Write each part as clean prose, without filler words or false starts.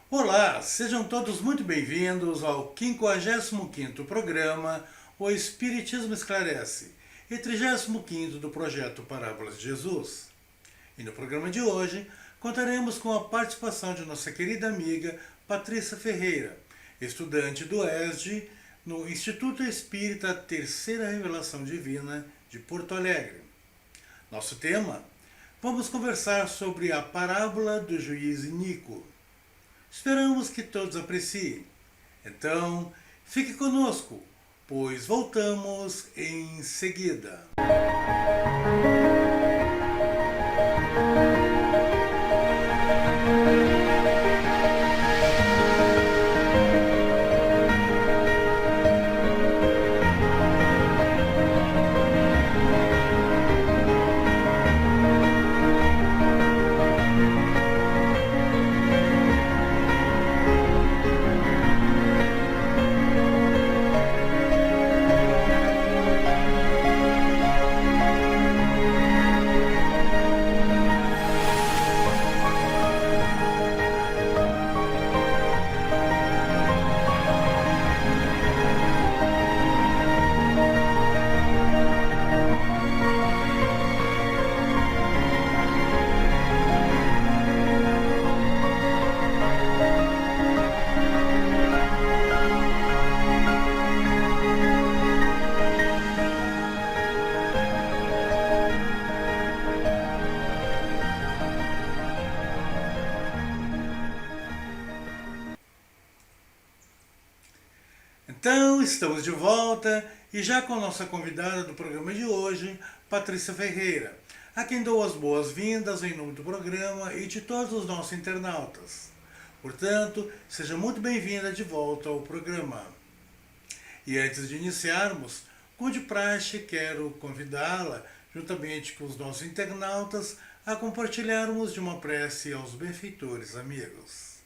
Olá, sejam todos muito bem-vindos ao 55º programa O Espiritismo Esclarece e 35º do projeto Parábolas de Jesus. E no programa de hoje contaremos com a participação de nossa querida amiga Patrícia Ferreira, estudante do ESD no Instituto Espírita Terceira Revelação Divina de Porto Alegre. Nosso tema? Vamos conversar sobre a parábola do juiz iníquo. Esperamos que todos apreciem. Então, fique conosco, pois voltamos em seguida. Então, estamos de volta e já com a nossa convidada do programa de hoje, Patrícia Ferreira, a quem dou as boas-vindas em nome do programa e de todos os nossos internautas. Portanto, seja muito bem-vinda de volta ao programa. E antes de iniciarmos, como de praxe, quero convidá-la, juntamente com os nossos internautas, a compartilharmos de uma prece aos benfeitores amigos.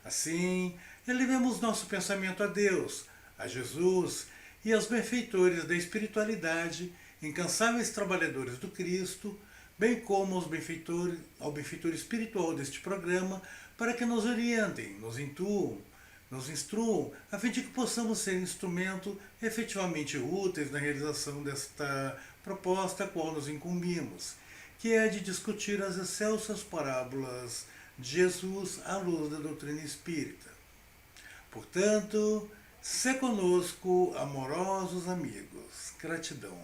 Assim, elevemos nosso pensamento a Deus, a Jesus e aos benfeitores da espiritualidade, incansáveis trabalhadores do Cristo, bem como ao benfeitor espiritual deste programa, para que nos orientem, nos instruam, a fim de que possamos ser instrumento efetivamente úteis na realização desta proposta a qual nos incumbimos, que é de discutir as excelsas parábolas de Jesus à luz da doutrina espírita. Portanto, se conosco, amorosos amigos. Gratidão.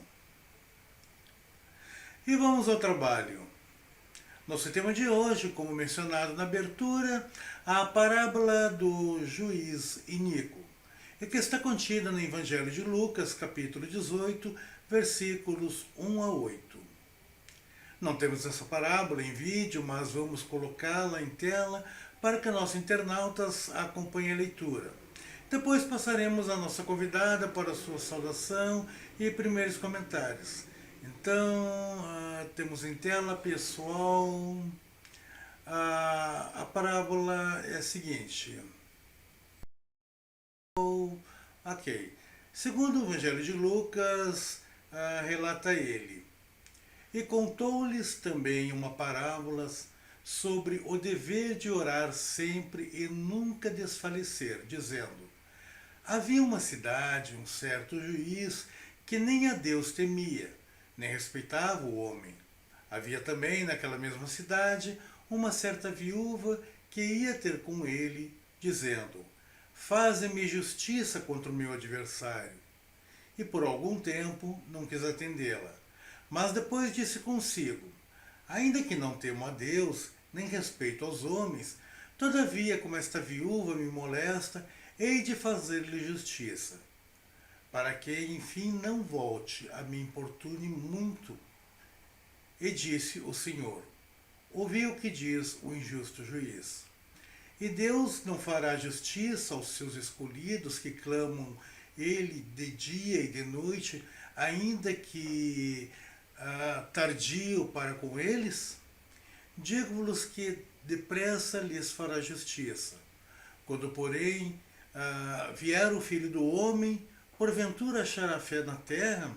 E vamos ao trabalho. Nosso tema de hoje, como mencionado na abertura, a parábola do juiz iníquo, e que está contida no Evangelho de Lucas, capítulo 18, versículos 1 a 8. Não temos essa parábola em vídeo, mas vamos colocá-la em tela para que nossos internautas acompanhem a leitura. Depois passaremos a nossa convidada para a sua saudação e primeiros comentários. Então, temos em tela, pessoal, a parábola é a seguinte. Ok. Segundo o Evangelho de Lucas, relata ele. E contou-lhes também uma parábola sobre o dever de orar sempre e nunca desfalecer, dizendo: havia uma cidade, um certo juiz, que nem a Deus temia, nem respeitava o homem. Havia também naquela mesma cidade uma certa viúva que ia ter com ele, dizendo: faze-me justiça contra o meu adversário. E por algum tempo não quis atendê-la. Mas depois disse consigo: ainda que não temo a Deus, nem respeito aos homens, todavia, como esta viúva me molesta, hei de fazer-lhe justiça, para que, enfim, não volte a me importune muito. E disse o Senhor: ouvi o que diz o injusto juiz. E Deus não fará justiça aos seus escolhidos que clamam ele de dia e de noite, ainda que tardio para com eles? Digo-vos que depressa lhes fará justiça. Quando, porém, vier o Filho do Homem, porventura achará fé na terra?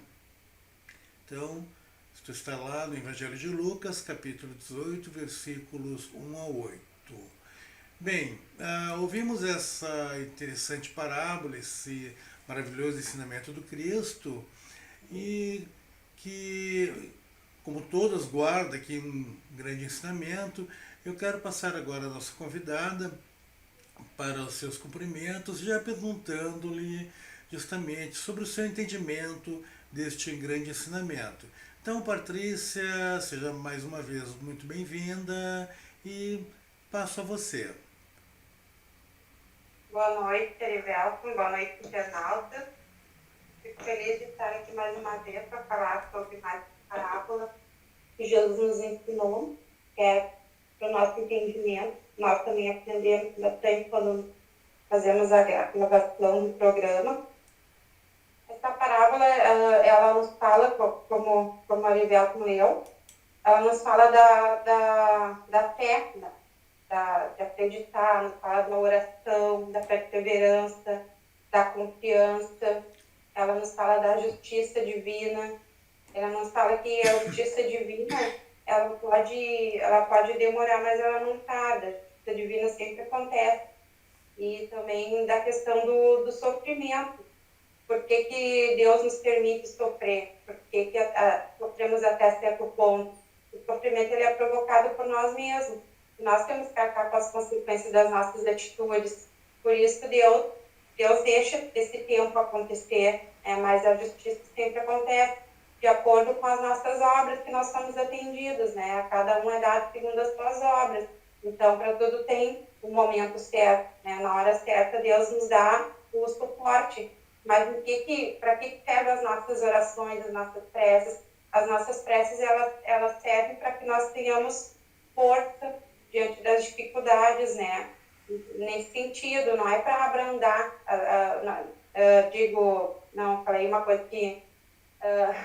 Então, isto está lá no Evangelho de Lucas, capítulo 18, versículos 1 a 8. Bem, ouvimos essa interessante parábola, esse maravilhoso ensinamento do Cristo, e que, como todas, guarda aqui um grande ensinamento. Eu quero passar agora a nossa convidada para os seus cumprimentos, já perguntando-lhe justamente sobre o seu entendimento deste grande ensinamento. Então, Patrícia, seja mais uma vez muito bem-vinda e passo a você. Boa noite, Erivelton. Boa noite, internautas. Fico feliz de estar aqui mais uma vez para falar sobre mais uma parábola que Jesus nos ensinou, que é para o nosso entendimento. Nós também aprendemos bastante quando fazemos a gravação do programa. Essa parábola, ela nos fala, como a Erivelton leu, ela nos fala da fé, de acreditar, nos fala da oração, da perseverança, da confiança. Ela nos fala da justiça divina. Ela nos fala que a justiça divina, ela pode demorar, mas ela não tarda. A justiça divina sempre acontece. E também da questão do sofrimento. Por que, que Deus nos permite sofrer? Por que, que sofremos até certo ponto? O sofrimento ele é provocado por nós mesmos. Nós temos que arcar com as consequências das nossas atitudes. Por isso, Deus deixa esse tempo acontecer, mas a justiça sempre acontece de acordo com as nossas obras que nós somos atendidos, né? A cada um é dado segundo as suas obras. Então, para tudo tem um momento certo, né? Na hora certa, Deus nos dá o suporte. Mas para que servem as nossas orações, as nossas preces? As nossas preces, elas servem para que nós tenhamos força diante das dificuldades, né? Nesse sentido, não é para abrandar, não, falei uma coisa que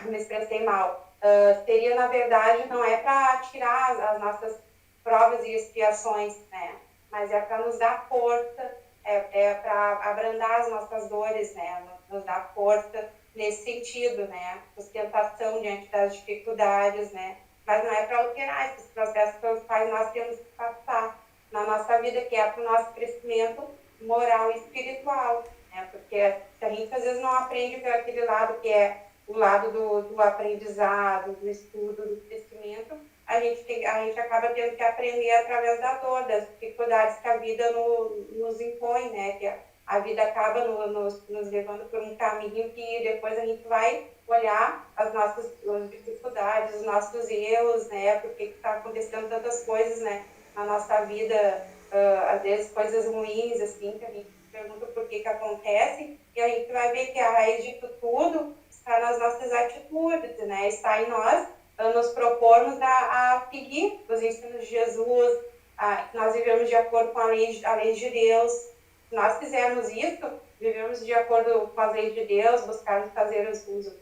me expressei mal. Seria, na verdade, não é para tirar as nossas provas e expiações, né? Mas é para nos dar força, para abrandar as nossas dores, né? Nos dar força nesse sentido, né? Sustentação diante das dificuldades, né? Mas não é para alterar esses processos pelos quais nós temos que passar na nossa vida, que é para o nosso crescimento moral e espiritual, né? Porque se a gente às vezes não aprende por aquele lado que é o lado do aprendizado, do estudo, do crescimento, a gente acaba tendo que aprender através da dor, das dificuldades que a vida nos impõe, né? Que a vida acaba nos levando por um caminho que depois a gente vai olhar as nossas dificuldades, os nossos erros, né? Por que está acontecendo tantas coisas, né? Na nossa vida, às vezes coisas ruins, assim, que a gente pergunta por que acontece, e a gente vai ver que a raiz de tudo está nas nossas atitudes, né? Está em nós nos propormos a seguir os ensinos de Jesus, que nós vivemos de acordo com a lei de Deus. Se nós fizermos isso, vivemos de acordo com as leis de Deus, buscarmos fazer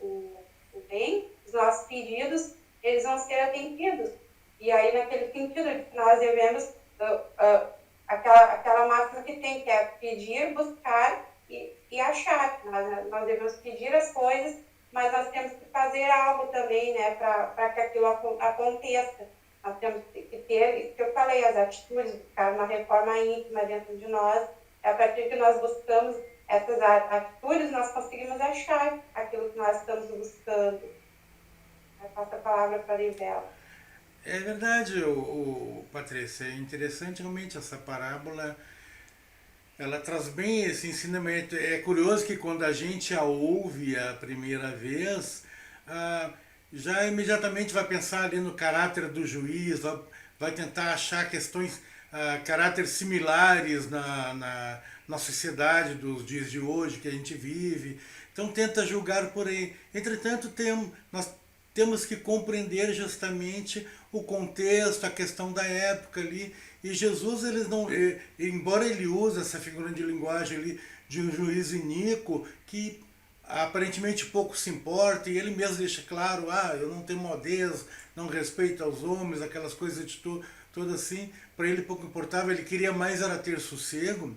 o bem, os nossos pedidos, eles vão ser atendidos. E aí, naquele sentido, nós devemos aquela máxima que tem, que é pedir, buscar e achar. Nós devemos pedir as coisas, mas nós temos que fazer algo também, né, para que aquilo aconteça. Nós temos que ter, isso que eu falei, as atitudes, buscar uma reforma íntima dentro de nós. É a partir que nós buscamos essas atitudes, nós conseguimos achar aquilo que nós estamos buscando. Eu passo a palavra para a Livela. É verdade, Patrícia, é interessante realmente essa parábola. Ela traz bem esse ensinamento. É curioso que quando a gente a ouve a primeira vez, ah, já imediatamente vai pensar ali no caráter do juiz, vai tentar achar questões, caráteres similares na sociedade dos dias de hoje que a gente vive. Então tenta julgar por aí. Entretanto, nós temos que compreender justamente o contexto, a questão da época ali. E Jesus, eles não, embora ele use essa figura de linguagem ali de um juiz iníquo que aparentemente pouco se importa, e ele mesmo deixa claro, eu não tenho modez, não respeito aos homens, aquelas coisas de tudo assim, para ele pouco importava, ele queria mais era ter sossego.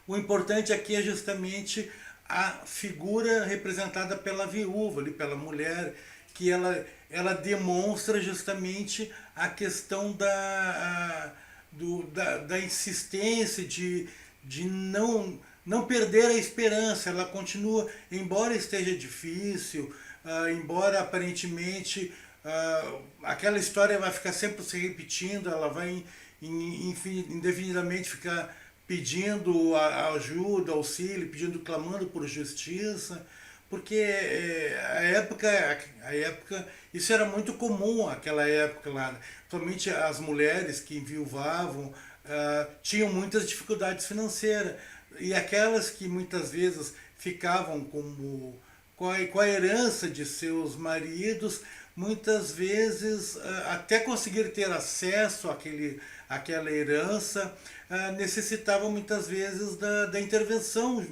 O importante aqui é justamente a figura representada pela viúva, ali, pela mulher, que ela demonstra justamente a questão da insistência de não perder a esperança. Ela continua, embora esteja difícil, embora aparentemente aquela história vai ficar sempre se repetindo, ela vai indefinidamente ficar pedindo ajuda, auxílio, clamando por justiça, porque a época, isso era muito comum naquela época lá, né? Somente as mulheres que enviuvavam tinham muitas dificuldades financeiras, e aquelas que muitas vezes ficavam com a herança de seus maridos, muitas vezes até conseguir ter acesso àquela herança, necessitavam muitas vezes da intervenção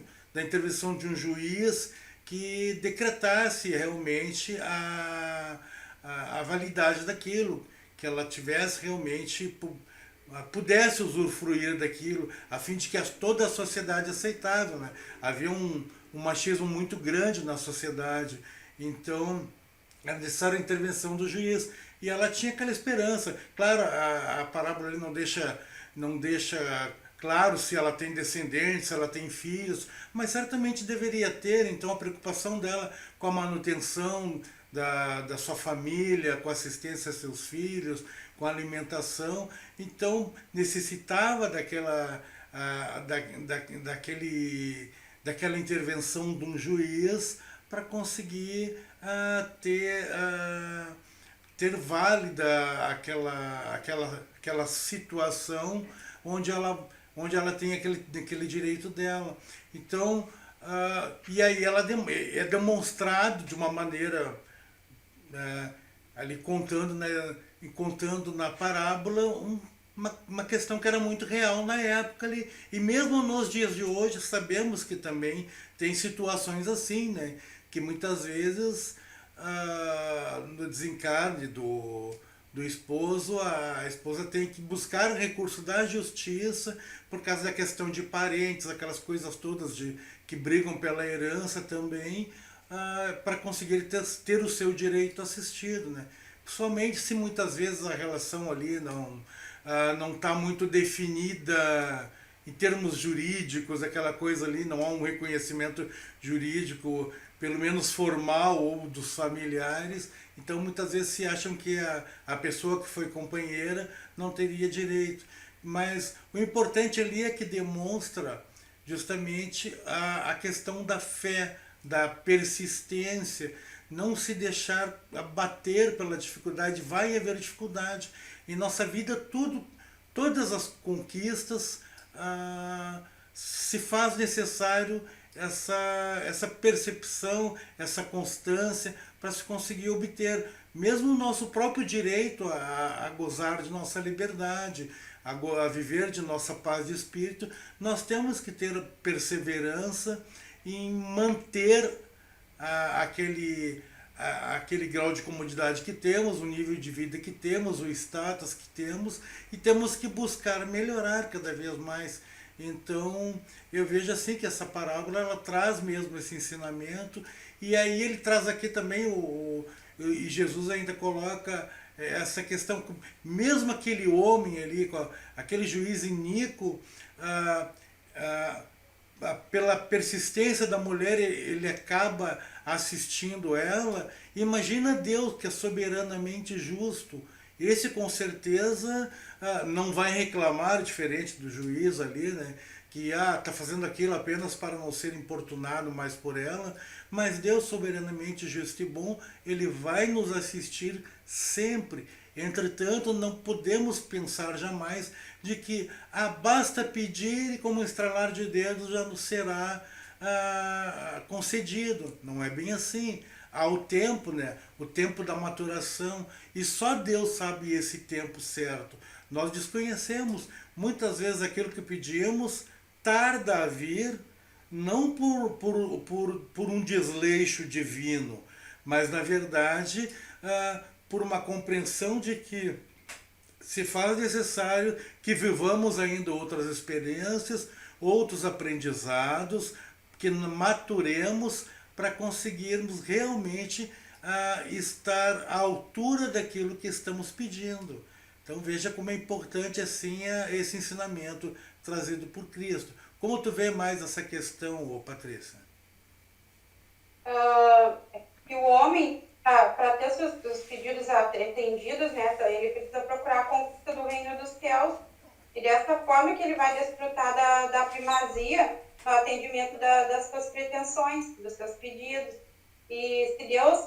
de um juiz que decretasse realmente a validade daquilo, que ela tivesse realmente, pudesse usufruir daquilo, a fim de que toda a sociedade aceitava, né? Havia um machismo muito grande na sociedade, então era necessária a intervenção do juiz. E ela tinha aquela esperança. Claro, a parábola ali não deixa claro se ela tem descendentes, se ela tem filhos, mas certamente deveria ter. Então a preocupação dela com a manutenção da sua família, com a assistência a seus filhos, com a alimentação, então necessitava daquela intervenção de um juiz para conseguir ter válida aquela situação onde ela tem aquele direito dela. Então, e aí ela é demonstrado de uma maneira, ali contando na parábola, uma questão que era muito real na época ali. E mesmo nos dias de hoje sabemos que também tem situações assim, né? Que muitas vezes no desencarne do esposo, a esposa tem que buscar o recurso da justiça por causa da questão de parentes, aquelas coisas todas que brigam pela herança também, para conseguir ter o seu direito assistido, né? Somente se muitas vezes a relação ali não está muito definida em termos jurídicos, aquela coisa ali, não há um reconhecimento jurídico, pelo menos formal, ou dos familiares, então muitas vezes se acham que a pessoa que foi companheira não teria direito. Mas o importante ali é que demonstra justamente a questão da fé, da persistência, não se deixar abater pela dificuldade. Vai haver dificuldade em nossa vida, todas as conquistas, se faz necessário essa percepção, essa constância para se conseguir obter mesmo o nosso próprio direito a gozar de nossa liberdade, a viver de nossa paz de espírito. Nós temos que ter perseverança em manter aquele grau de comodidade que temos, o nível de vida que temos, o status que temos, e temos que buscar melhorar cada vez mais. Então eu vejo assim que essa parábola ela traz mesmo esse ensinamento, e aí ele traz aqui também e Jesus ainda coloca essa questão, mesmo aquele homem ali, aquele juiz iníquo, pela persistência da mulher, ele acaba assistindo ela. Imagina Deus, que é soberanamente justo. Esse com certeza não vai reclamar, diferente do juiz ali, né? Que está fazendo aquilo apenas para não ser importunado mais por ela. Mas Deus, soberanamente justo e bom, ele vai nos assistir sempre. Entretanto, não podemos pensar jamais de que basta pedir e como um estralar de dedos já nos será concedido. Não é bem assim. Há o tempo, né? O tempo da maturação, e só Deus sabe esse tempo certo. Nós desconhecemos. Muitas vezes aquilo que pedimos tarda a vir, não por um desleixo divino, mas na verdade por uma compreensão de que se faz necessário que vivamos ainda outras experiências, outros aprendizados, que maturemos para conseguirmos realmente estar à altura daquilo que estamos pedindo. Então veja como é importante assim esse ensinamento trazido por Cristo. Como tu vê mais essa questão, ô Patrícia? Que o homem, para ter os pedidos atendidos, né, ele precisa procurar a conquista do reino dos céus. E dessa forma que ele vai desfrutar da primazia no atendimento das suas pretensões, dos seus pedidos. E se Deus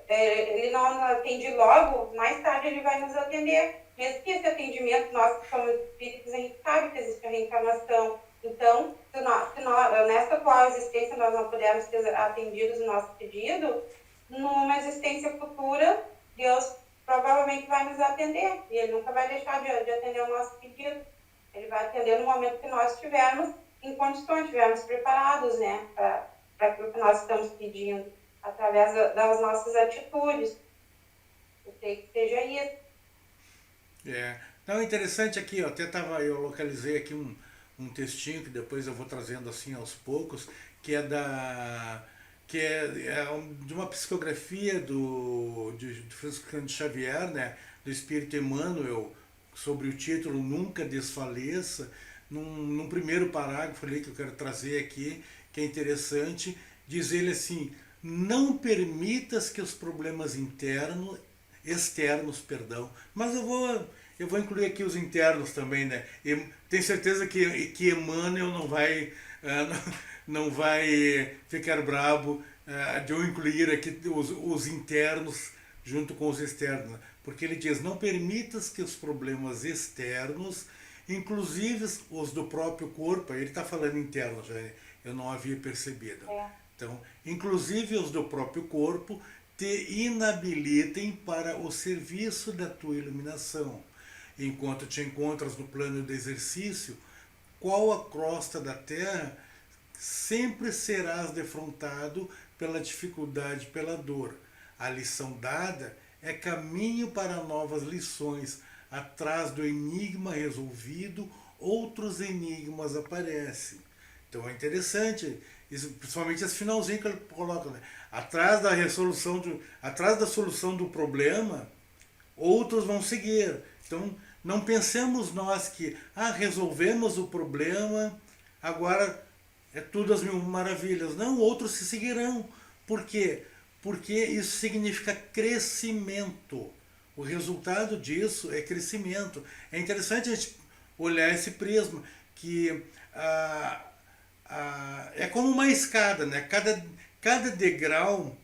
ele não atende logo, mais tarde ele vai nos atender. Mesmo que esse atendimento, nós que somos espíritos, a gente sabe que existe a reencarnação. Então, se nós, nessa atual existência nós não pudermos ter atendido o nosso pedido, numa existência futura, Deus provavelmente vai nos atender. E ele nunca vai deixar de atender o nosso pedido. Ele vai atender no momento que nós estivermos em condições, estivermos preparados, né, para aquilo que nós estamos pedindo, através das nossas atitudes. Eu sei que seja isso. Não, interessante aqui, ó, eu localizei aqui um textinho que depois eu vou trazendo assim aos poucos, que é de uma psicografia de Francisco de Xavier, né, do Espírito Emmanuel, sobre o título Nunca Desfaleça. Num primeiro parágrafo ali que eu quero trazer aqui, que é interessante, diz ele assim: não permitas que os problemas externos, perdão, mas eu vou incluir aqui os internos também, né? E tenho certeza que Emmanuel não vai ficar bravo de eu incluir aqui os internos junto com os externos, né? Porque ele diz: não permitas que os problemas externos, inclusive os do próprio corpo, ele está falando interno já, né? Eu não havia percebido. Então, inclusive os do próprio corpo, te inabilitem para o serviço da tua iluminação. Enquanto te encontras no plano do exercício, qual a crosta da terra, sempre serás defrontado pela dificuldade, pela dor. A lição dada é caminho para novas lições. Atrás do enigma resolvido, outros enigmas aparecem. Então é interessante, isso, principalmente esse finalzinho que ele coloca, né? Atrás da solução do problema, outros vão seguir. Então não pensemos nós que resolvemos o problema, agora é tudo às mil maravilhas. Não, outros se seguirão. Por quê? Porque isso significa crescimento. O resultado disso é crescimento. É interessante a gente olhar esse prisma, que é como uma escada, né? Cada degrau,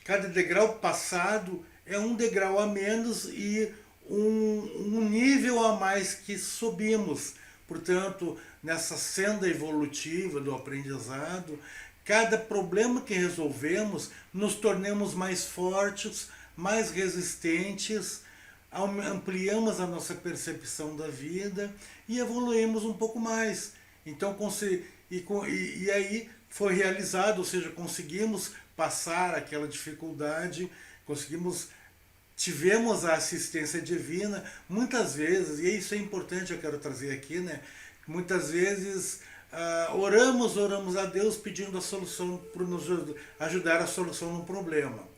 cada degrau passado é um degrau a menos e um nível a mais que subimos. Portanto, nessa senda evolutiva do aprendizado, cada problema que resolvemos, nos tornamos mais fortes, mais resistentes, ampliamos a nossa percepção da vida e evoluímos um pouco mais. Então, e aí foi realizado, ou seja, conseguimos passar aquela dificuldade, tivemos a assistência divina, muitas vezes, e isso é importante, eu quero trazer aqui, né? Muitas vezes oramos a Deus pedindo a solução, para nos ajudar a solução no problema.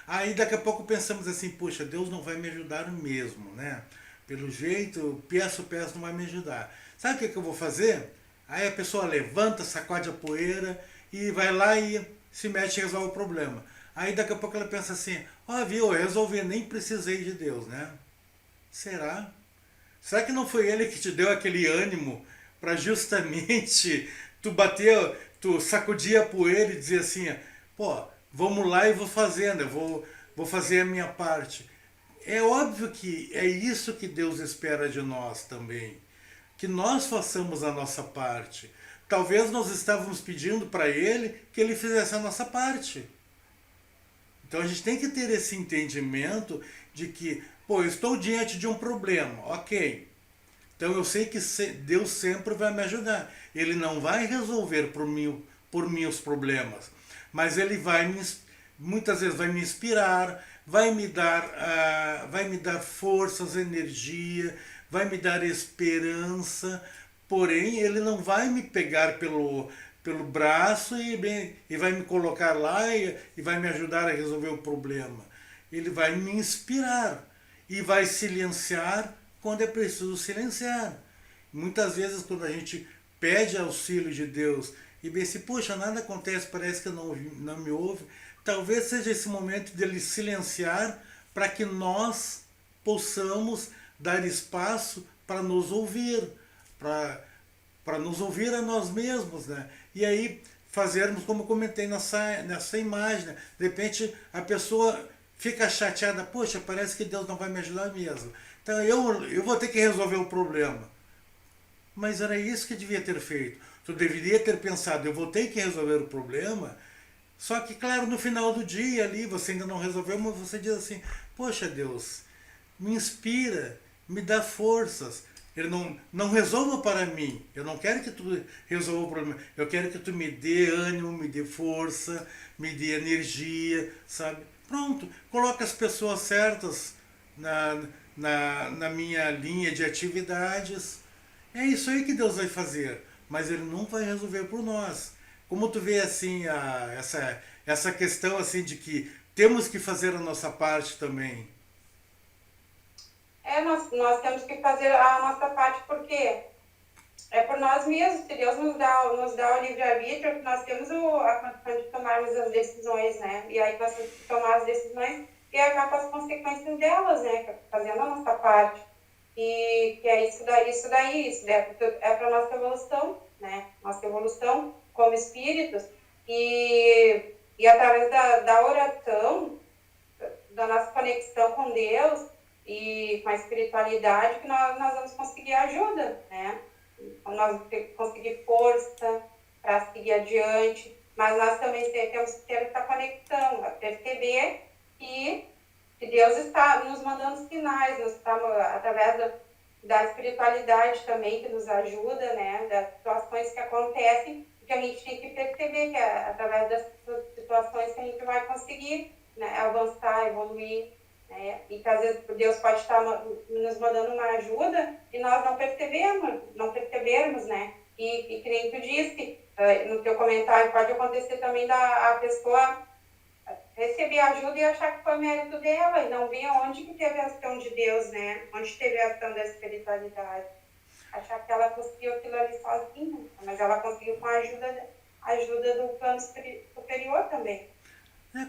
Aí daqui a pouco pensamos assim: poxa, Deus não vai me ajudar mesmo, né? Pelo jeito, peço, não vai me ajudar. Sabe o que eu vou fazer? Aí a pessoa levanta, sacode a poeira e vai lá e se mete e resolve o problema. Aí daqui a pouco ela pensa assim: viu, eu resolvi, nem precisei de Deus, né? Será? Será que não foi Ele que te deu aquele ânimo para justamente tu sacudir a poeira e dizer assim: vamos lá e vou fazendo, vou fazer a minha parte. É óbvio que é isso que Deus espera de nós também, que nós façamos a nossa parte. Talvez nós estávamos pedindo para Ele que Ele fizesse a nossa parte. Então a gente tem que ter esse entendimento de que, eu estou diante de um problema, ok. Então eu sei que Deus sempre vai me ajudar. Ele não vai resolver por mim os problemas, mas Ele muitas vezes vai me inspirar, vai me dar forças, energia, vai me dar esperança, porém Ele não vai me pegar pelo braço e vai me colocar lá e vai me ajudar a resolver o problema. Ele vai me inspirar. e vai silenciar quando é preciso silenciar. Muitas vezes quando a gente pede auxílio de Deus e vê se, poxa, nada acontece, parece que não me ouve, talvez seja esse momento dele silenciar para que nós possamos dar espaço para nos ouvir, para nos ouvir a nós mesmos, né? E aí fazermos como eu comentei nessa imagem, né? De repente a pessoa fica chateada, poxa, parece que Deus não vai me ajudar mesmo. Então eu vou ter que resolver o problema. Mas era isso que devia ter feito. Tu deveria ter pensado, eu vou ter que resolver o problema. Só que, claro, no final do dia ali, você ainda não resolveu, mas você diz assim, poxa Deus, me inspira, me dá forças. Ele não resolva para mim. Eu não quero que tu resolva o problema. Eu quero que tu me dê ânimo, me dê força, me dê energia, sabe? Pronto, coloca as pessoas certas na minha linha de atividades. É isso aí que Deus vai fazer, mas Ele não vai resolver por nós. Como tu vê assim essa questão assim de que temos que fazer a nossa parte também. Nós temos que fazer a nossa parte porque é por nós mesmos. Se Deus nos dá o livre-arbítrio, nós temos a condição de tomarmos as decisões, né? E aí nós temos que tomar as decisões e arcar com as consequências delas, né? Fazendo a nossa parte. E que é isso daí é para nossa evolução, né? Nossa evolução como espíritos. E através da oração, da nossa conexão com Deus e com a espiritualidade, que nós vamos conseguir ajuda, né? Nós vamos conseguir força para seguir adiante, mas nós também temos que ter essa conexão, a perceber que Deus está nos mandando sinais, através da espiritualidade também, que nos ajuda, né? Das situações que acontecem, que a gente tem que perceber que é através das situações que a gente vai conseguir, né, avançar, evoluir, né? E que às vezes Deus pode estar nos mandando uma ajuda e nós não percebermos, né? E que nem tu disse, no teu comentário, pode acontecer também a pessoa receber ajuda e achar que foi mérito dela e não ver onde que teve a ação de Deus, né? Onde teve a ação da espiritualidade. Achar que ela conseguiu aquilo ali sozinha, mas ela conseguiu com a ajuda do plano superior também.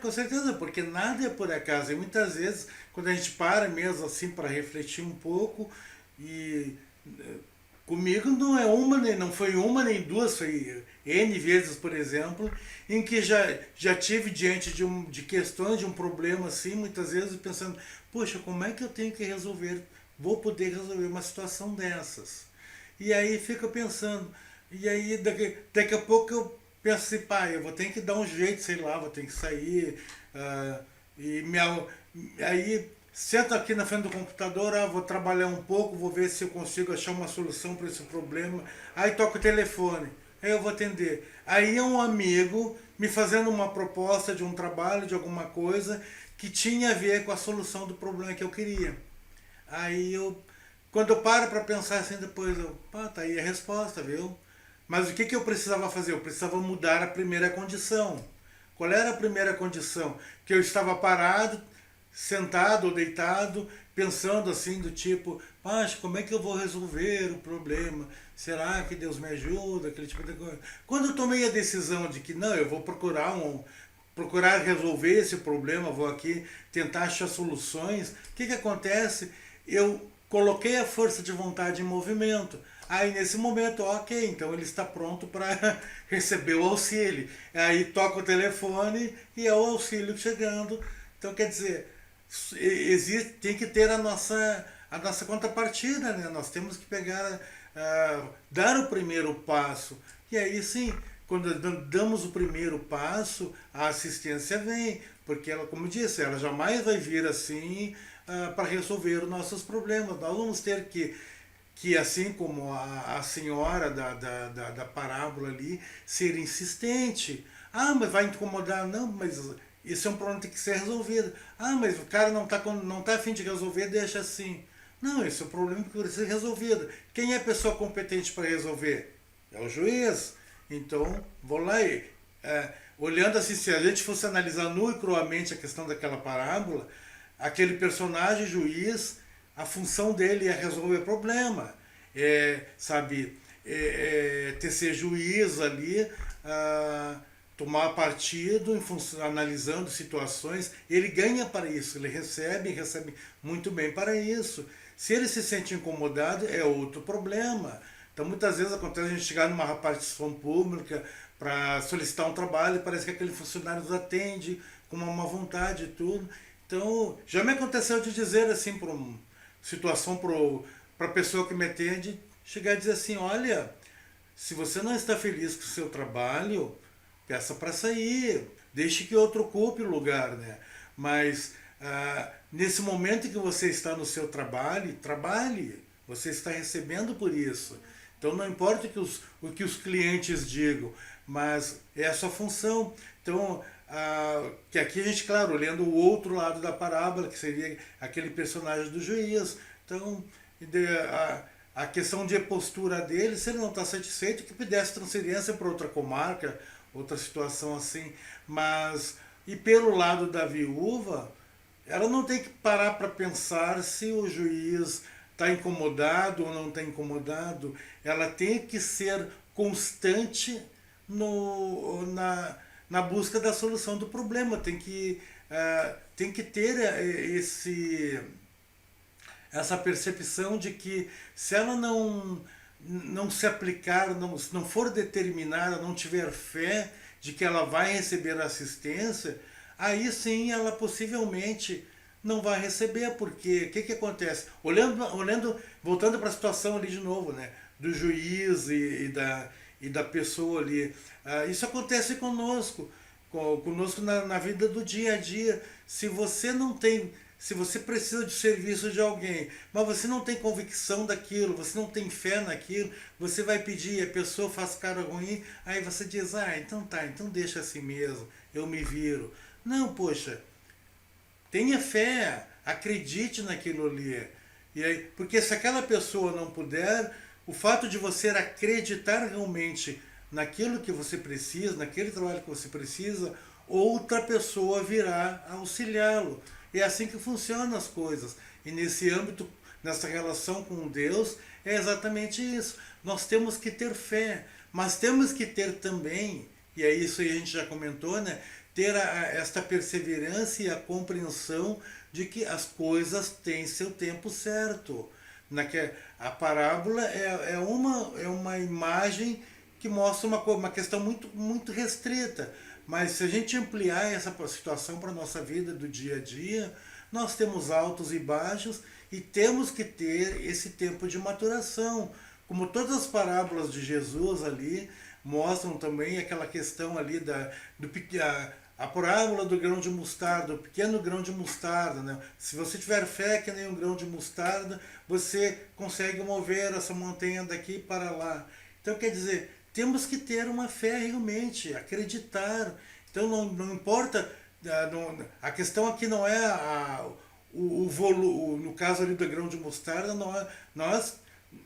Com certeza, porque nada é por acaso. E muitas vezes, quando a gente para mesmo assim para refletir um pouco, e comigo não foi uma nem duas, foi N vezes, por exemplo, em que já tive diante de questões, de um problema assim, muitas vezes pensando, poxa, como é que eu tenho que resolver, vou poder resolver uma situação dessas? E aí fica pensando, e aí daqui a pouco eu penso assim, pai, eu vou ter que dar um jeito, sei lá, vou ter que sair, e aí sento aqui na frente do computador, vou trabalhar um pouco, vou ver se eu consigo achar uma solução para esse problema. Aí toco o telefone, aí eu vou atender. Aí é um amigo me fazendo uma proposta de um trabalho, de alguma coisa, que tinha a ver com a solução do problema que eu queria. Aí quando eu paro para pensar assim, depois tá aí a resposta, viu? Mas o que eu precisava fazer? Eu precisava mudar a primeira condição. Qual era a primeira condição? Que eu estava parado, sentado ou deitado, pensando assim do tipo, mas como é que eu vou resolver o problema? Será que Deus me ajuda? Aquele tipo de coisa. Quando eu tomei a decisão de que não, eu vou procurar resolver esse problema, vou aqui tentar achar soluções, o que acontece? Eu coloquei a força de vontade em movimento. Aí nesse momento, ok, então ele está pronto para receber o auxílio. Aí toca o telefone e é o auxílio chegando. Então quer dizer, tem que ter a nossa contrapartida, né? Nós temos que pegar, dar o primeiro passo. E aí sim, quando damos o primeiro passo, a assistência vem, porque ela, como disse, ela jamais vai vir assim para resolver os nossos problemas. Nós vamos ter que assim como a senhora da parábola ali, ser insistente. Mas vai incomodar? Não, mas isso é um problema que tem que ser resolvido. Mas o cara não tá a fim de resolver, deixa assim. Não, esse é um problema que precisa ser resolvido. Quem é a pessoa competente para resolver? É o juiz. Então, vou lá olhando assim, se a gente fosse analisar nu e cruamente a questão daquela parábola, aquele personagem juiz, a função dele é resolver problema, sabe, ser juiz ali, tomar partido analisando situações, ele ganha para isso, ele recebe muito bem para isso. Se ele se sente incomodado, é outro problema. Então, muitas vezes acontece a gente chegar numa repartição pública para solicitar um trabalho e parece que aquele funcionário nos atende com uma má vontade e tudo. Então, já me aconteceu de dizer assim, para uma situação, para a pessoa que me atende, chegar e dizer assim, olha, se você não está feliz com o seu trabalho, peça para sair, deixe que outro ocupe o lugar, né? Mas nesse momento em que você está no seu trabalho, trabalhe, você está recebendo por isso. Então não importa o que os clientes digam, mas é a sua função. Então, que aqui a gente, claro, olhando o outro lado da parábola, que seria aquele personagem do juiz. Então, a questão de postura dele, se ele não está satisfeito, que pudesse transferência para outra comarca, outra situação assim. Mas, e pelo lado da viúva, ela não tem que parar para pensar se o juiz está incomodado ou não está incomodado. Ela tem que ser constante na busca da solução do problema. Tem que ter essa percepção de que se ela não se aplicar, não for determinada, não tiver fé de que ela vai receber assistência, aí sim ela possivelmente não vai receber, porque o que acontece? Voltando para a situação ali de novo, né? Do juiz e da pessoa ali. Isso acontece conosco na vida do dia a dia. Se você precisa de serviço de alguém, mas você não tem convicção daquilo, você não tem fé naquilo, você vai pedir, a pessoa faz cara ruim, aí você diz, então tá, então deixa assim mesmo, eu me viro. Não, poxa, tenha fé, acredite naquilo ali. E aí, porque se aquela pessoa não puder, o fato de você acreditar realmente naquilo que você precisa, naquele trabalho que você precisa, outra pessoa virá auxiliá-lo. É assim que funcionam as coisas. E nesse âmbito, nessa relação com Deus, é exatamente isso. Nós temos que ter fé, mas temos que ter também, e é isso aí a gente já comentou, né? Ter esta perseverança e a compreensão de que as coisas têm seu tempo certo. A parábola é uma imagem que mostra uma questão muito restrita. Mas se a gente ampliar essa situação para a nossa vida do dia a dia, nós temos altos e baixos e temos que ter esse tempo de maturação. Como todas as parábolas de Jesus ali mostram também aquela questão ali a parábola do grão de mostarda, o pequeno grão de mostarda, né? Se você tiver fé que nem um grão de mostarda, você consegue mover essa montanha daqui para lá. Então, quer dizer, temos que ter uma fé realmente, acreditar. Então, não importa, a questão aqui não é o volume, no caso ali do grão de mostarda,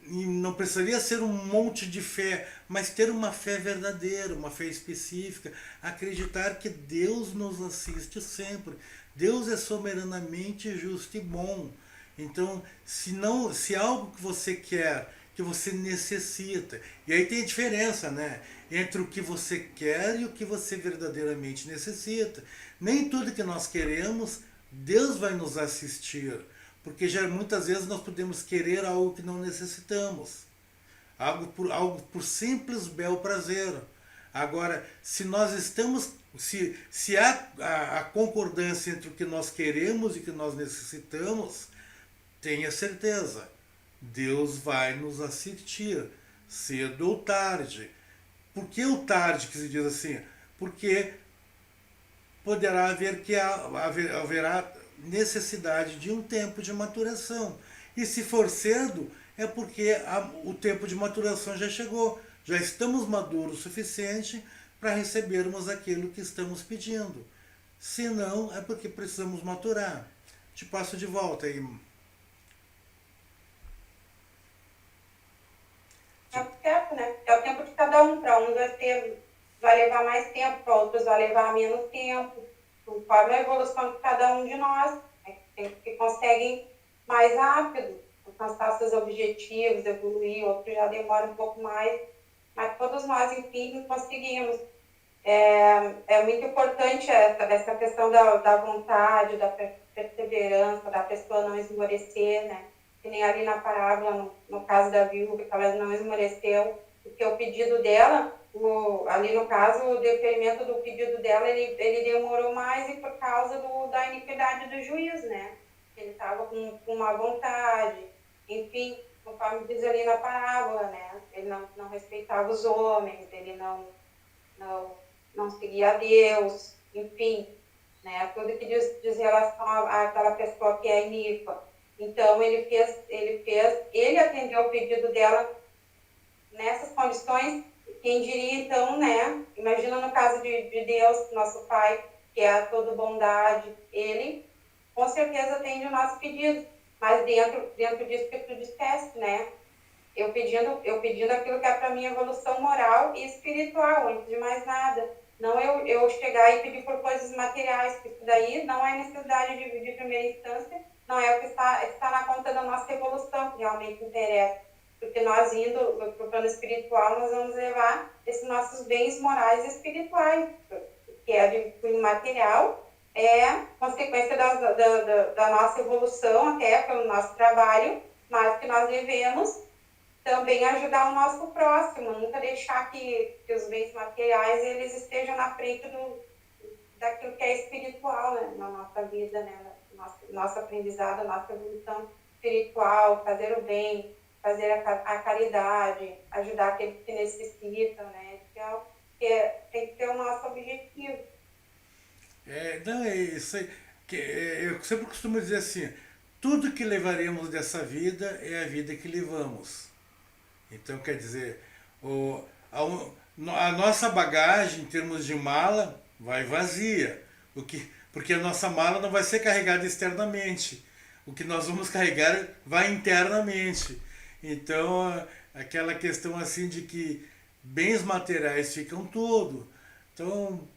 não precisaria ser um monte de fé, mas ter uma fé verdadeira, uma fé específica, acreditar que Deus nos assiste sempre. Deus é soberanamente justo e bom. Então, se algo que você quer, que você necessita, e aí tem a diferença, né, entre o que você quer e o que você verdadeiramente necessita. Nem tudo que nós queremos, Deus vai nos assistir. Porque já muitas vezes nós podemos querer algo que não necessitamos. Algo por simples bel prazer. Agora, se nós estamos. Se há a concordância entre o que nós queremos e o que nós necessitamos, tenha certeza, Deus vai nos assistir, cedo ou tarde. Por que o tarde que se diz assim? Porque poderá haverá necessidade de um tempo de maturação. E se for cedo, é porque o tempo de maturação já chegou. Já estamos maduros o suficiente para recebermos aquilo que estamos pedindo. Se não, é porque precisamos maturar. Te passo de volta aí. É o tempo, né? É o tempo de cada um. Para uns vai levar mais tempo, para outros vai levar menos tempo. Conforme a evolução de cada um de nós. Né? Tem que conseguem mais rápido alcançar seus objetivos, evoluir, outros já demoram um pouco mais, mas todos nós, enfim, conseguimos. É muito importante essa questão da vontade, da perseverança, da pessoa não esmorecer, né? Que nem ali na parábola, no caso da viúva, que ela não esmoreceu, porque o pedido dela, ali no caso, o deferimento do pedido dela, ele demorou mais e por causa da iniquidade do juiz, né? Ele estava com má vontade, enfim, conforme diz ali na parábola, né? Ele não respeitava os homens, ele não seguia a Deus, enfim, né? Tudo que diz relação àquela pessoa que é iníqua. Então, ele atendeu o pedido dela nessas condições. Quem diria, então, né? Imagina no caso de Deus, nosso Pai, que é a toda bondade, ele com certeza atende o nosso pedido, mas dentro disso que tu disseste, né? Eu pedindo aquilo que é para minha evolução moral e espiritual, antes de mais nada. Não eu chegar e pedir por coisas materiais, porque isso daí não é necessidade de primeira instância, não é o que está na conta da nossa evolução que realmente interessa. Porque nós indo para o plano espiritual, nós vamos levar esses nossos bens morais e espirituais, que é de cunho material, é consequência da nossa evolução, até pelo nosso trabalho, mas que nós devemos também ajudar o nosso próximo, nunca deixar que os bens materiais eles estejam na frente daquilo que é espiritual, né, na nossa vida, né, nosso aprendizado, nossa evolução espiritual, fazer o bem, fazer a caridade, ajudar aqueles que necessitam, né, tem que ser o nosso objetivo. Não, é isso aí. Eu sempre costumo dizer assim, tudo que levaremos dessa vida é a vida que levamos. Então, quer dizer, o, a nossa bagagem em termos de mala vai vazia. Porque a nossa mala não vai ser carregada externamente. O que nós vamos carregar vai internamente. Então, aquela questão assim de que bens materiais ficam tudo. Então,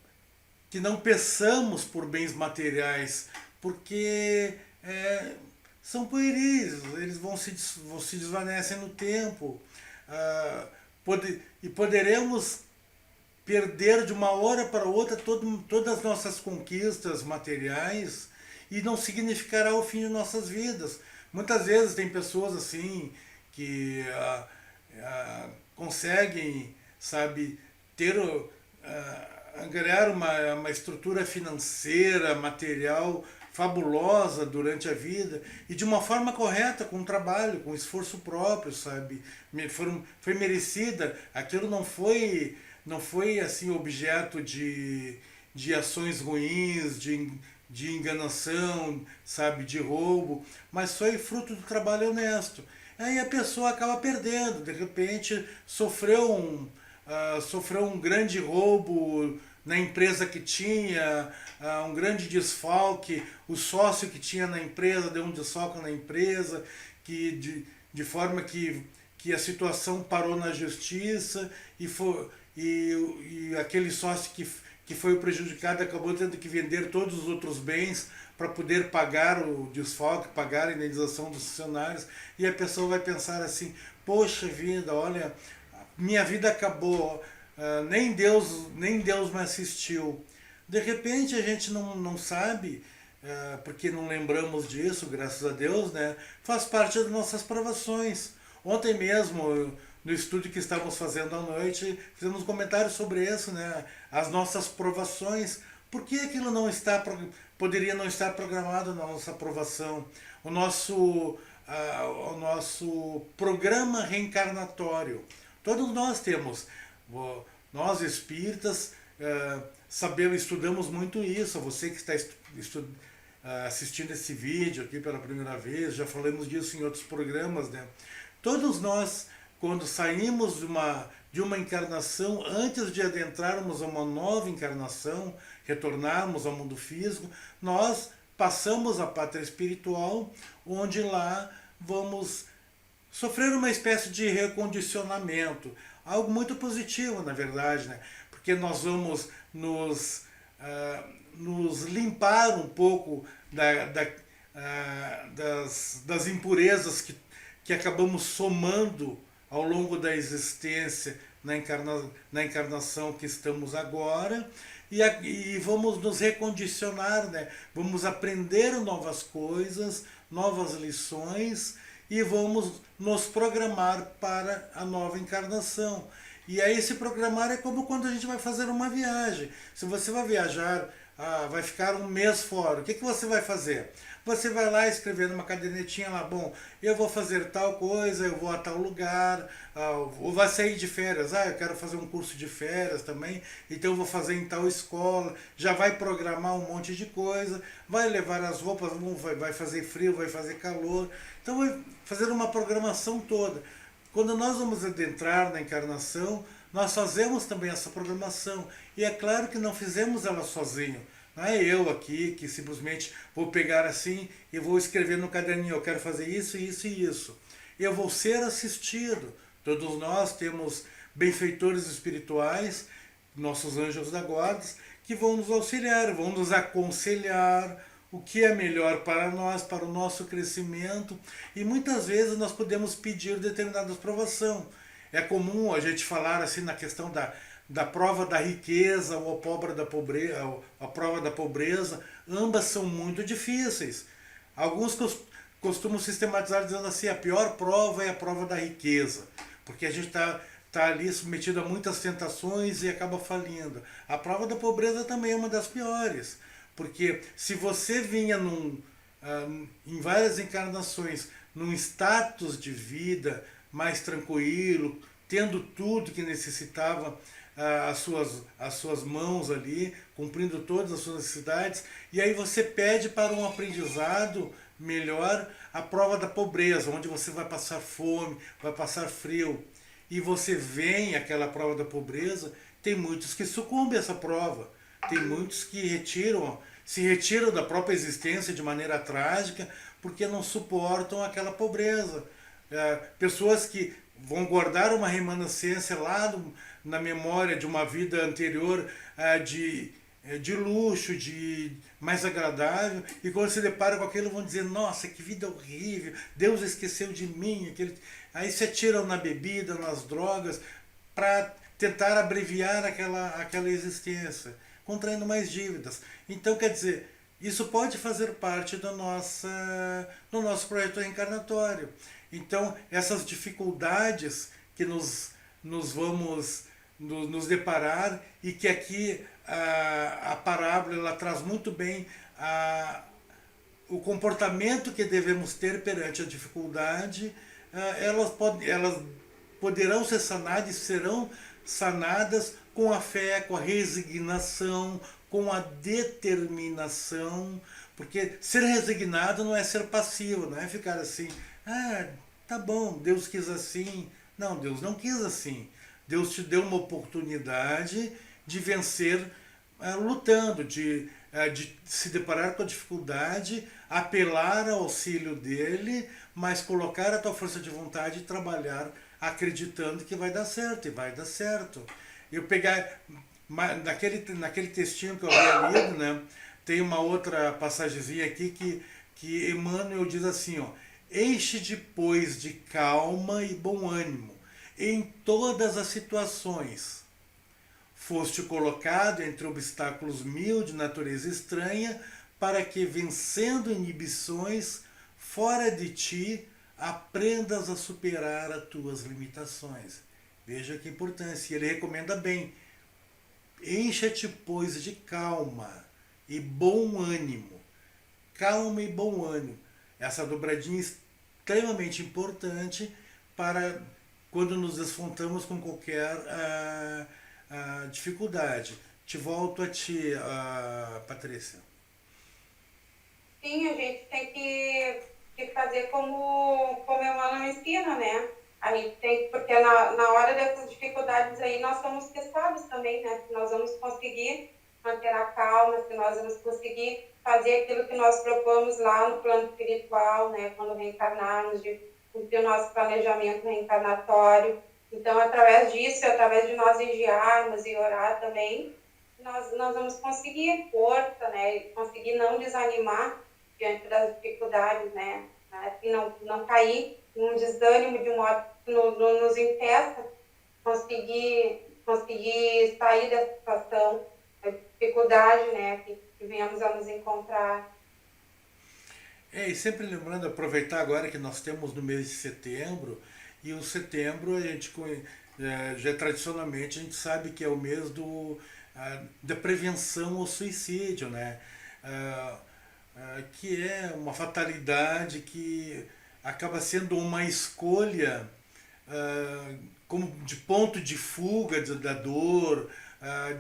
que não peçamos por bens materiais, porque são pueris, eles vão se desvanecem no tempo. Ah, e poderemos perder de uma hora para outra todas as nossas conquistas materiais e não significará o fim de nossas vidas. Muitas vezes tem pessoas assim que conseguem, sabe, ter angariar uma estrutura financeira, material fabulosa durante a vida e de uma forma correta, com trabalho, com esforço próprio, sabe? Foi merecida. Aquilo não foi assim objeto de ações ruins, de enganação, sabe, de roubo, mas foi fruto do trabalho honesto. Aí a pessoa acaba perdendo, de repente sofreu um grande roubo na empresa que tinha, um grande desfalque, o sócio que tinha na empresa deu um desfalque na empresa, de forma que a situação parou na justiça e aquele sócio que foi prejudicado acabou tendo que vender todos os outros bens para poder pagar o desfalque, pagar a indenização dos funcionários, e a pessoa vai pensar assim, poxa vida, olha, minha vida acabou, nem Deus me assistiu. De repente a gente não sabe, porque não lembramos disso, graças a Deus, né? Faz parte das nossas provações. Ontem mesmo, no estudo que estávamos fazendo à noite, fizemos um comentário sobre isso, né? As nossas provações. Por que aquilo poderia não estar programado na nossa aprovação? O nosso programa reencarnatório. Todos nós temos. Nós espíritas sabemos, estudamos muito isso. Você que está assistindo esse vídeo aqui pela primeira vez, já falamos disso em outros programas, né? Todos nós, quando saímos de uma encarnação, antes de adentrarmos a uma nova encarnação, retornarmos ao mundo físico, nós passamos a pátria espiritual, onde lá vamos sofrer uma espécie de recondicionamento. Algo muito positivo, na verdade, né? Porque nós vamos nos limpar um pouco das impurezas que acabamos somando ao longo da existência na encarnação que estamos agora e vamos nos recondicionar, né? Vamos aprender novas coisas, novas lições e vamos nos programar para a nova encarnação. E aí se programar é como quando a gente vai fazer uma viagem. Se você vai viajar, vai ficar um mês fora, o que você vai fazer? Você vai lá escrever numa cadernetinha lá, bom, eu vou fazer tal coisa, eu vou a tal lugar, ou vai sair de férias, eu quero fazer um curso de férias também, então eu vou fazer em tal escola, já vai programar um monte de coisa, vai levar as roupas, vai fazer frio, vai fazer calor, então vai fazer uma programação toda. Quando nós vamos adentrar na encarnação, nós fazemos também essa programação. E é claro que não fizemos ela sozinho. Não é eu aqui que simplesmente vou pegar assim e vou escrever no caderninho, eu quero fazer isso, isso e isso. Eu vou ser assistido. Todos nós temos benfeitores espirituais, nossos anjos da guarda, que vão nos auxiliar, vão nos aconselhar, o que é melhor para nós, para o nosso crescimento. E muitas vezes nós podemos pedir determinada aprovação. É comum a gente falar assim na questão da prova da riqueza ou a prova da pobreza. Ambas são muito difíceis. Alguns costumam sistematizar dizendo assim, a pior prova é a prova da riqueza, porque a gente está ali submetido a muitas tentações e acaba falindo. A prova da pobreza também é uma das piores. Porque se você vinha em várias encarnações num status de vida mais tranquilo, tendo tudo que necessitava as suas mãos ali, cumprindo todas as suas necessidades, e aí você pede para um aprendizado melhor a prova da pobreza, onde você vai passar fome, vai passar frio, e você vem aquela prova da pobreza, tem muitos que sucumbem a essa prova. Tem muitos que se retiram da própria existência de maneira trágica porque não suportam aquela pobreza. Pessoas que vão guardar uma remanescência lá na memória de uma vida anterior de luxo, de mais agradável, e quando se deparam com aquilo vão dizer, nossa, que vida horrível, Deus esqueceu de mim. Aí se atiram na bebida, nas drogas, para tentar abreviar aquela existência, contraindo mais dívidas. Então, quer dizer, isso pode fazer parte do nosso projeto reencarnatório. Então, essas dificuldades que nos vamos nos deparar e que aqui a parábola ela traz muito bem o comportamento que devemos ter perante a dificuldade, elas poderão ser sanadas e serão sanadas com a fé, com a resignação, com a determinação, porque ser resignado não é ser passivo, não é ficar assim, tá bom, Deus quis assim. Não, Deus não quis assim. Deus te deu uma oportunidade de vencer lutando, de se deparar com a dificuldade, apelar ao auxílio dele, mas colocar a tua força de vontade e trabalhar acreditando que vai dar certo, e vai dar certo. Eu pegar, naquele textinho que eu havia lido, né, tem uma outra passagemzinha aqui que Emmanuel diz assim, ó, enche-te, pois, de calma e bom ânimo em todas as situações. Foste colocado entre obstáculos mil de natureza estranha, para que, vencendo inibições fora de ti, aprendas a superar as tuas limitações. Veja que importância. Ele recomenda bem. Encha-te, pois, de calma e bom ânimo. Calma e bom ânimo. Essa dobradinha é extremamente importante para quando nos desfrontamos com qualquer dificuldade. Te volto a ti, Patrícia. Sim, a gente tem que fazer como o Emmanuel ensina, né? A gente tem, porque na hora dessas dificuldades aí nós somos testados também, né? Se nós vamos conseguir manter a calma, se nós vamos conseguir fazer aquilo que nós propomos lá no plano espiritual, né? Quando reencarnarmos, de cumprir o nosso planejamento reencarnatório. Então, através disso, através de nós vigiarmos e orar também, nós vamos conseguir força, né? Conseguir não desanimar diante das dificuldades, né? Assim, não cair num desânimo de modo que nos impeça conseguir sair dessa situação, da dificuldade, né, que venhamos a nos encontrar. E sempre lembrando, aproveitar agora que nós temos no mês de setembro, e o setembro a gente já tradicionalmente a gente sabe que é o mês da prevenção ao suicídio, né? Ah, que é uma fatalidade que acaba sendo uma escolha como de ponto de fuga da dor,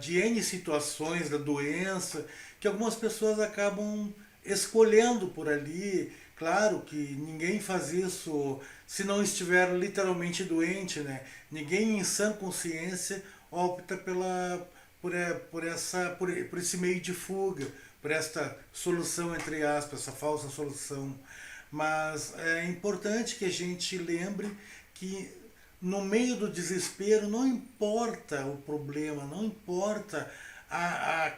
de N situações da doença, que algumas pessoas acabam escolhendo por ali. Claro que ninguém faz isso se não estiver literalmente doente, né? Ninguém em sã consciência opta por esse meio de fuga, por esta solução, entre aspas, essa falsa solução. Mas é importante que a gente lembre que no meio do desespero não importa o problema, não importa a, a,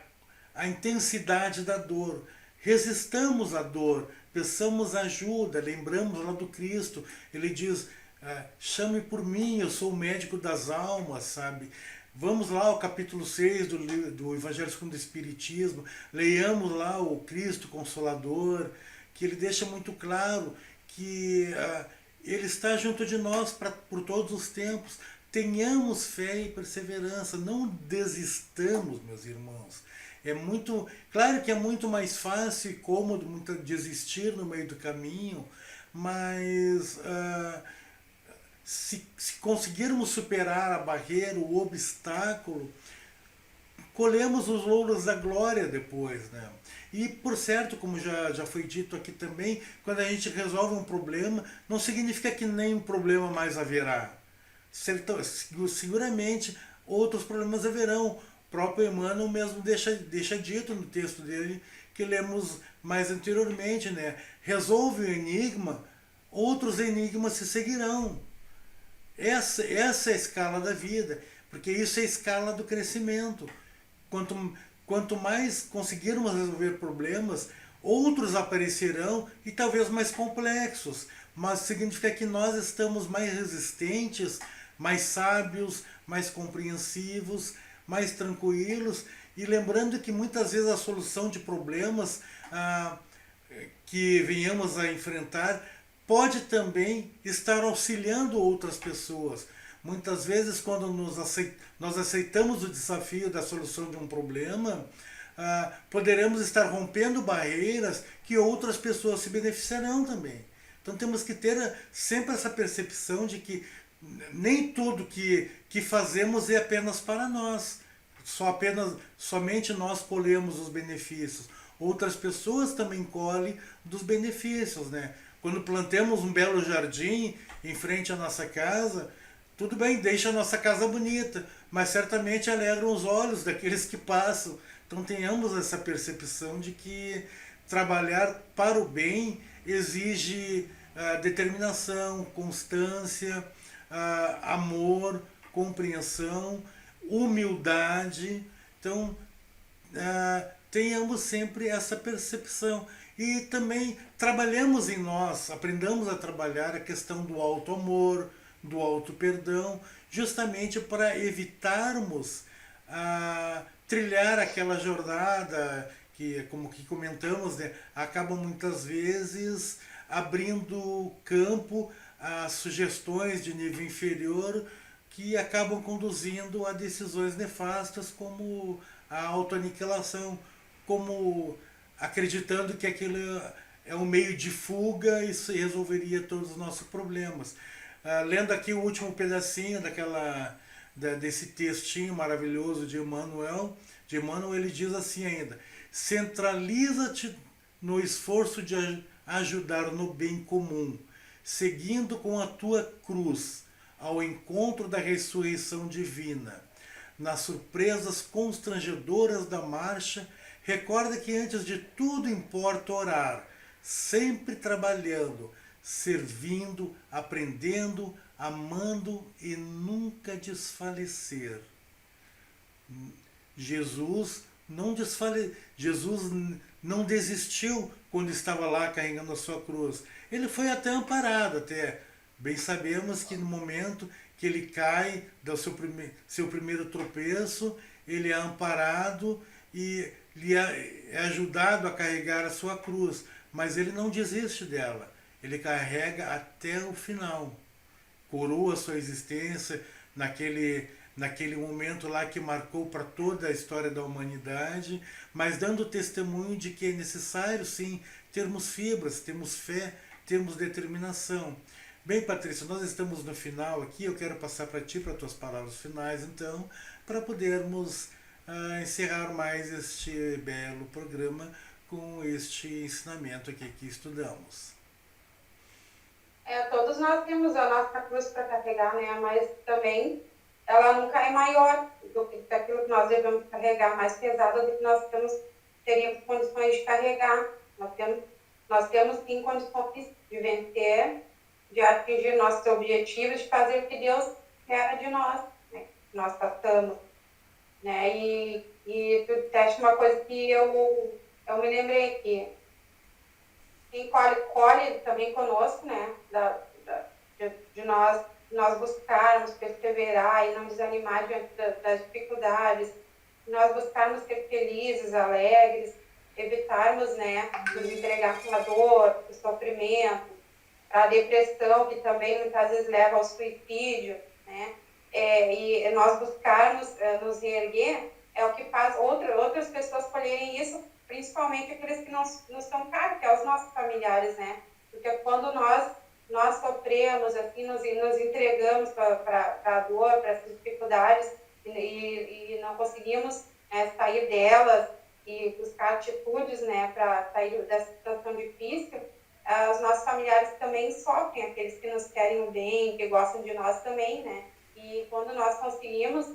a intensidade da dor. Resistamos à dor, peçamos ajuda, lembramos lá do Cristo. Ele diz: chame por mim, eu sou o médico das almas, sabe? Vamos lá ao capítulo 6 do Evangelho segundo o Espiritismo, leiamos lá o Cristo Consolador, que ele deixa muito claro que ele está junto de nós por todos os tempos. Tenhamos fé e perseverança, não desistamos, meus irmãos. É muito, claro que é muito mais fácil e cômodo desistir no meio do caminho, mas se conseguirmos superar a barreira, o obstáculo, colhemos os louros da glória depois, né? E por certo, como já foi dito aqui também, quando a gente resolve um problema, não significa que nenhum problema mais haverá. Seguramente outros problemas haverão. O próprio Emmanuel mesmo deixa dito no texto dele, que lemos mais anteriormente, né? Resolve o enigma, outros enigmas se seguirão. Essa é a escala da vida, porque isso é a escala do crescimento. Quanto mais conseguirmos resolver problemas, outros aparecerão e talvez mais complexos, mas significa que nós estamos mais resistentes, mais sábios, mais compreensivos, mais tranquilos, e lembrando que muitas vezes a solução de problemas que venhamos a enfrentar pode também estar auxiliando outras pessoas. Muitas vezes, quando nós aceitamos o desafio da solução de um problema, poderemos estar rompendo barreiras que outras pessoas se beneficiarão também. Então temos que ter sempre essa percepção de que nem tudo que fazemos é apenas para nós. Somente nós colhemos os benefícios. Outras pessoas também colhem dos benefícios, né? Quando plantamos um belo jardim em frente à nossa casa, tudo bem, deixa a nossa casa bonita, mas certamente alegram os olhos daqueles que passam. Então tenhamos essa percepção de que trabalhar para o bem exige determinação, constância, amor, compreensão, humildade. Então tenhamos sempre essa percepção. E também trabalhamos em nós, aprendamos a trabalhar a questão do auto-amor, do auto-perdão, justamente para evitarmos trilhar aquela jornada que, como que comentamos, né, acaba muitas vezes abrindo campo a sugestões de nível inferior que acabam conduzindo a decisões nefastas como a autoaniquilação, como acreditando que aquilo é um meio de fuga e isso resolveria todos os nossos problemas. Lendo aqui o último pedacinho desse textinho maravilhoso de Emmanuel, ele diz assim ainda: centraliza-te no esforço de ajudar no bem comum, seguindo com a tua cruz ao encontro da ressurreição divina. Nas surpresas constrangedoras da marcha, recorda que antes de tudo importa orar, sempre trabalhando, servindo, aprendendo, amando e nunca desfalecer. Jesus não desfale, Jesus não desistiu quando estava lá carregando a sua cruz. Ele foi até amparado, até. Bem sabemos que no momento que ele cai, dá o seu primeiro tropeço, ele é amparado e lhe é ajudado a carregar a sua cruz, mas ele não desiste dela. Ele carrega até o final, coroa a sua existência naquele momento lá que marcou para toda a história da humanidade, mas dando testemunho de que é necessário sim termos fibras, termos fé, termos determinação. Bem, Patrícia, nós estamos no final aqui, eu quero passar para ti, para tuas palavras finais, então, para podermos encerrar mais este belo programa com este ensinamento aqui que estudamos. Todos nós temos a nossa cruz para carregar, né? Mas também ela nunca é maior daquilo que nós devemos carregar, mais pesada do que nós teríamos condições de carregar. Nós temos sim condições de vencer, de atingir nossos objetivos, de fazer o que Deus quer de nós, né? Que nós passamos, né? E tu disseste uma coisa que eu me lembrei aqui. Quem colhe também conosco, né? De nós buscarmos perseverar e não desanimar diante das dificuldades, nós buscarmos ser felizes, alegres, evitarmos, né, nos entregar com a dor, o sofrimento, a depressão, que também muitas vezes leva ao suicídio, né? E nós buscarmos nos reerguer é o que faz outras pessoas colherem isso, principalmente aqueles que nos são caros, que é os nossos familiares, né? Porque quando nós sofremos, assim, nos entregamos para a dor, para essas dificuldades e não conseguimos sair delas e buscar atitudes, né, para sair dessa situação difícil, os nossos familiares também sofrem, aqueles que nos querem o bem, que gostam de nós também, né? E quando nós conseguimos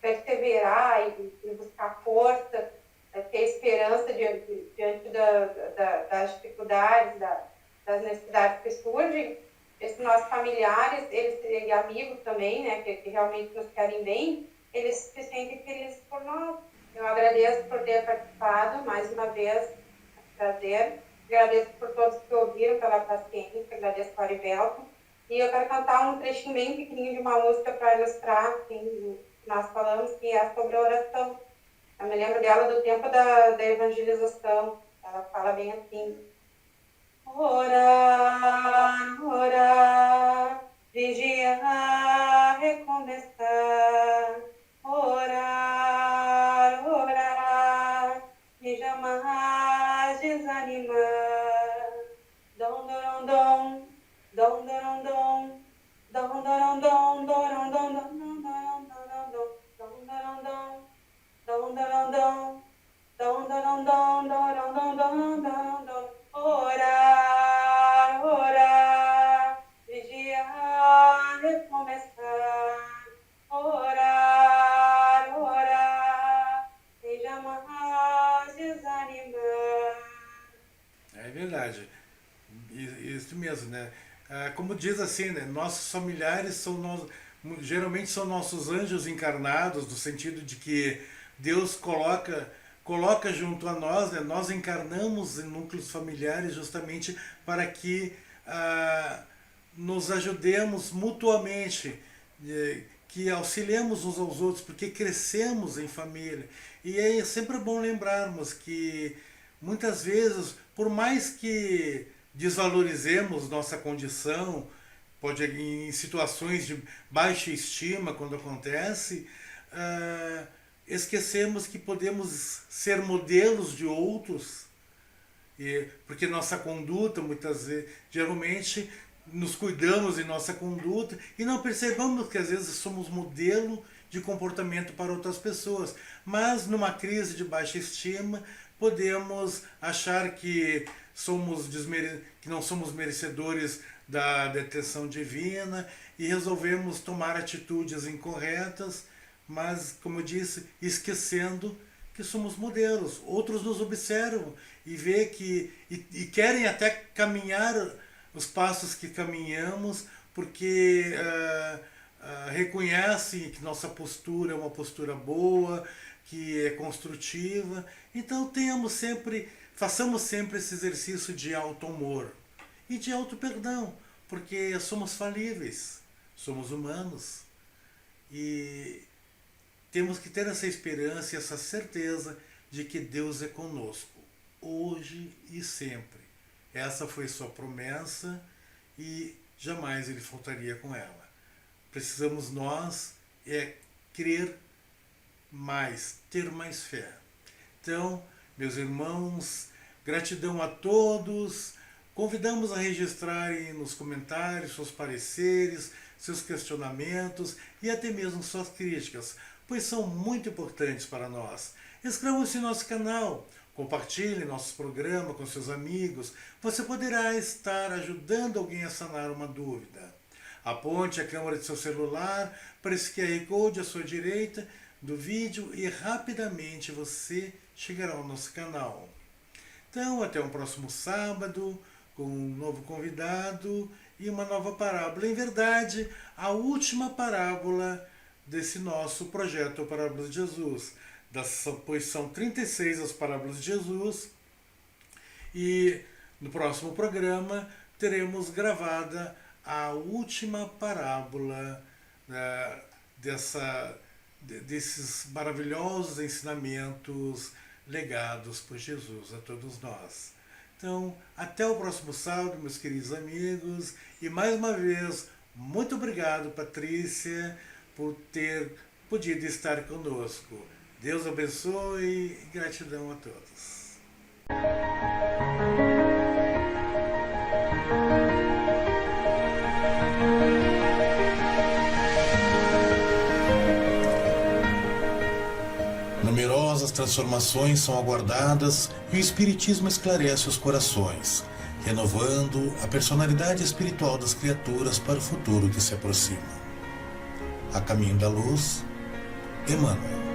perseverar e buscar força, ter esperança diante das dificuldades, das necessidades que surgem, esses nossos familiares, e amigos também, né, que realmente nos querem bem, eles se sentem felizes por nós. Eu agradeço por ter participado, mais uma vez, prazer. Agradeço por todos que ouviram, pela paciência, agradeço ao Arivelto. E eu quero cantar um trechinho bem pequenininho de uma música para ilustrar o que nós falamos, que é sobre a oração. Eu me lembro dela do tempo da evangelização. Ela fala bem assim: orar, orar, vigiar, recomeçar. Orar, orar, e jamais desanimar. Dom, dom, dom, dom, dom, dom, dom, dom, dom, dom, dom, dom, orar, orar, vigiar, recomeçar. Orar, orar, e jamais desanimar. É verdade. Isso mesmo, né? Como diz assim, né? Nossos familiares geralmente são nossos anjos encarnados, no sentido de que Deus coloca junto a nós, né? Nós encarnamos em núcleos familiares justamente para que nos ajudemos mutuamente, que auxiliemos uns aos outros, porque crescemos em família. E é sempre bom lembrarmos que muitas vezes, por mais que desvalorizemos nossa condição, pode em situações de baixa estima quando acontece, esquecemos que podemos ser modelos de outros, porque nossa conduta muitas vezes, geralmente nos cuidamos em nossa conduta e não percebamos que às vezes somos modelo de comportamento para outras pessoas, mas numa crise de baixa estima podemos achar que que não somos merecedores da detenção divina e resolvemos tomar atitudes incorretas, mas, como eu disse, esquecendo que somos modelos. Outros nos observam e vê e querem até caminhar os passos que caminhamos, porque reconhecem que nossa postura é uma postura boa, que é construtiva. Então façamos sempre esse exercício de auto-amor e de auto-perdão, porque somos falíveis, somos humanos e temos que ter essa esperança e essa certeza de que Deus é conosco, hoje e sempre. Essa foi sua promessa e jamais Ele faltaria com ela. Precisamos nós crer mais, ter mais fé. Então, meus irmãos, gratidão a todos. Convidamos a registrarem nos comentários seus pareceres, seus questionamentos e até mesmo suas críticas, pois são muito importantes para nós. Inscrevam-se no nosso canal, compartilhe nossos programas com seus amigos. Você poderá estar ajudando alguém a sanar uma dúvida. Aponte a câmera de seu celular para esse QR Code à sua direita do vídeo e rapidamente você chegará ao nosso canal. Então, até o próximo sábado, com um novo convidado e uma nova parábola. Em verdade, a última parábola desse nosso projeto Parábolas de Jesus. Pois são 36 as parábolas de Jesus. E no próximo programa teremos gravada a última parábola desses maravilhosos ensinamentos legados por Jesus a todos nós. Então, até o próximo sábado, meus queridos amigos. E mais uma vez, muito obrigado, Patrícia, por ter podido estar conosco. Deus abençoe e gratidão a todos. Numerosas transformações são aguardadas e o Espiritismo esclarece os corações, renovando a personalidade espiritual das criaturas para o futuro que se aproxima. A caminho da luz, Emmanuel.